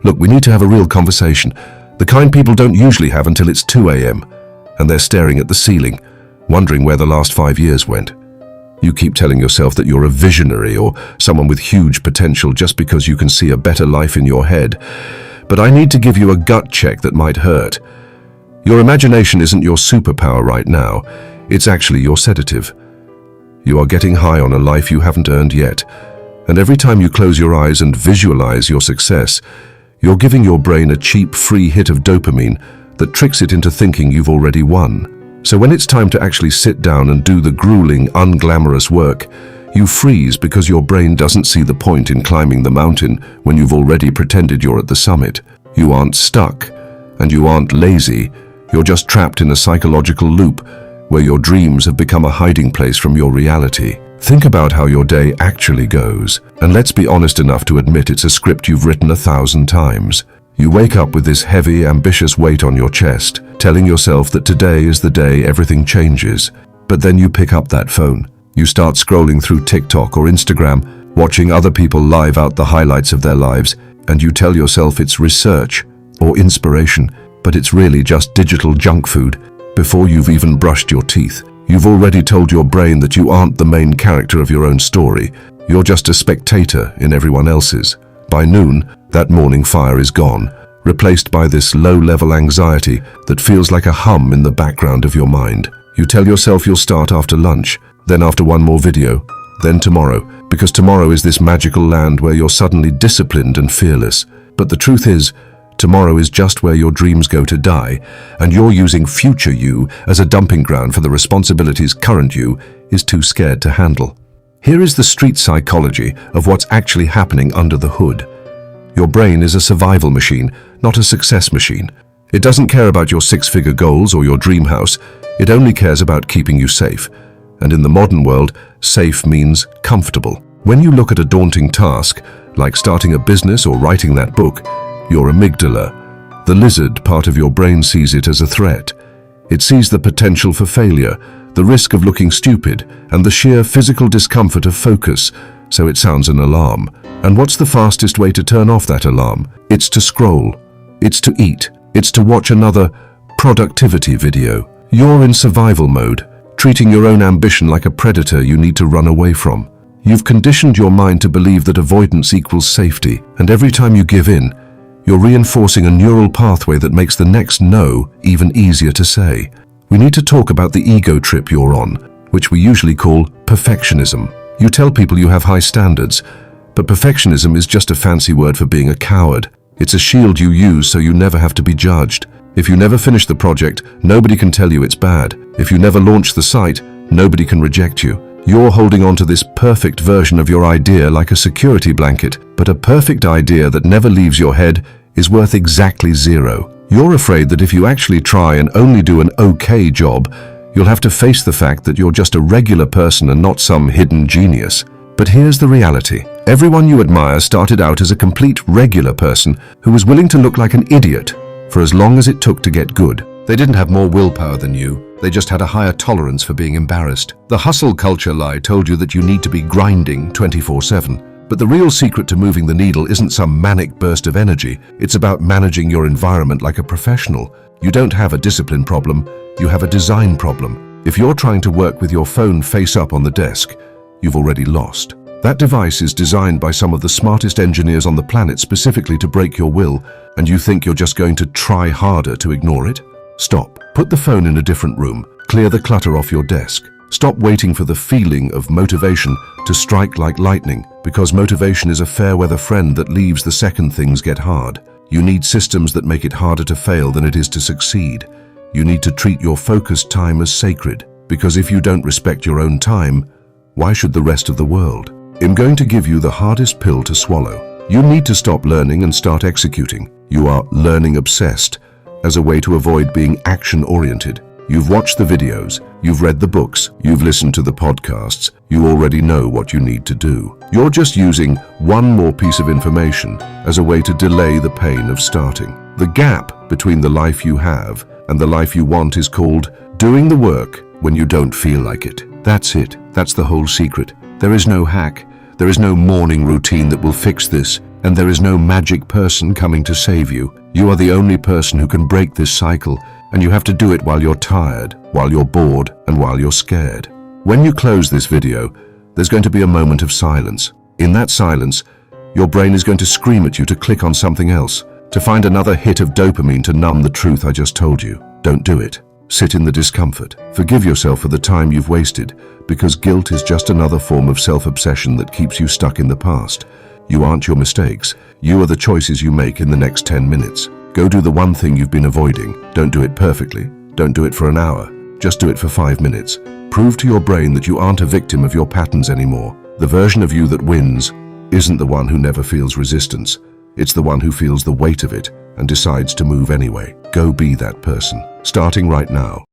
Look, we need to have a real conversation. The kind people don't usually have until it's 2 a.m. and they're staring at the ceiling, wondering where the last 5 years went. You keep telling yourself that you're a visionary or someone with huge potential just because you can see a better life in your head. But I need to give you a gut check that might hurt. Your imagination isn't your superpower right now. It's actually your sedative. You are getting high on a life you haven't earned yet. And every time you close your eyes and visualize your success, you're giving your brain a cheap, free hit of dopamine that tricks it into thinking you've already won. So when it's time to actually sit down and do the grueling, unglamorous work, you freeze because your brain doesn't see the point in climbing the mountain when you've already pretended you're at the summit. You aren't stuck, and you aren't lazy. You're just trapped in a psychological loop where your dreams have become a hiding place from your reality. Think about how your day actually goes, and let's be honest enough to admit it's a script you've written 1,000 times. You wake up with this heavy, ambitious weight on your chest, telling yourself that today is the day everything changes. But then you pick up that phone. You start scrolling through TikTok or Instagram, watching other people live out the highlights of their lives, and you tell yourself it's research or inspiration, but it's really just digital junk food. Before you've even brushed your teeth, you've already told your brain that you aren't the main character of your own story. You're just a spectator in everyone else's. By noon, that morning fire is gone, replaced by this low-level anxiety that feels like a hum in the background of your mind. You tell yourself you'll start after lunch, then after one more video, then tomorrow, because tomorrow is this magical land where you're suddenly disciplined and fearless. But the truth is, tomorrow is just where your dreams go to die, and you're using future you as a dumping ground for the responsibilities current you is too scared to handle. Here is the street psychology of what's actually happening under the hood. Your brain is a survival machine, not a success machine. It doesn't care about your 6-figure goals or your dream house. It only cares about keeping you safe. And in the modern world, safe means comfortable. When you look at a daunting task, like starting a business or writing that book, your amygdala, the lizard part of your brain, sees it as a threat. It sees the potential for failure, the risk of looking stupid, and the sheer physical discomfort of focus, so it sounds an alarm. And what's the fastest way to turn off that alarm? It's to scroll. It's to eat. It's to watch another productivity video. You're in survival mode, treating your own ambition like a predator you need to run away from. You've conditioned your mind to believe that avoidance equals safety, and every time you give in, you're reinforcing a neural pathway that makes the next no even easier to say. We need to talk about the ego trip you're on, which we usually call perfectionism. You tell people you have high standards, but perfectionism is just a fancy word for being a coward. It's a shield you use so you never have to be judged. If you never finish the project, nobody can tell you it's bad. If you never launch the site, nobody can reject you. You're holding on to this perfect version of your idea like a security blanket, but a perfect idea that never leaves your head is worth exactly 0. You're afraid that if you actually try and only do an okay job, you'll have to face the fact that you're just a regular person and not some hidden genius. But here's the reality. Everyone you admire started out as a complete regular person who was willing to look like an idiot for as long as it took to get good. They didn't have more willpower than you. They just had a higher tolerance for being embarrassed. The hustle culture lie told you that you need to be grinding 24/7. But the real secret to moving the needle isn't some manic burst of energy. It's about managing your environment like a professional. You don't have a discipline problem, you have a design problem. If you're trying to work with your phone face up on the desk, you've already lost. That device is designed by some of the smartest engineers on the planet specifically to break your will, and you think you're just going to try harder to ignore it? Stop. Put the phone in a different room. Clear the clutter off your desk. Stop waiting for the feeling of motivation to strike like lightning, because motivation is a fair-weather friend that leaves the second things get hard. You need systems that make it harder to fail than it is to succeed. You need to treat your focused time as sacred, because if you don't respect your own time, why should the rest of the world? I'm going to give you the hardest pill to swallow. You need to stop learning and start executing. You are learning obsessed as a way to avoid being action-oriented. You've watched the videos, you've read the books, you've listened to the podcasts, you already know what you need to do. You're just using one more piece of information as a way to delay the pain of starting. The gap between the life you have and the life you want is called doing the work when you don't feel like it. That's it. That's the whole secret. There is no hack. There is no morning routine that will fix this. And there is no magic person coming to save you. You are the only person who can break this cycle, and you have to do it while you're tired, while you're bored, and while you're scared. When you close this video, there's going to be a moment of silence. In that silence, your brain is going to scream at you to click on something else, to find another hit of dopamine to numb the truth I just told you. Don't do it. Sit in the discomfort. Forgive yourself for the time you've wasted, because guilt is just another form of self-obsession that keeps you stuck in the past. You aren't your mistakes. You are the choices you make in the next 10 minutes. Go do the one thing you've been avoiding. Don't do it perfectly. Don't do it for an hour. Just do it for 5 minutes. Prove to your brain that you aren't a victim of your patterns anymore. The version of you that wins isn't the one who never feels resistance. It's the one who feels the weight of it and decides to move anyway. Go be that person, starting right now.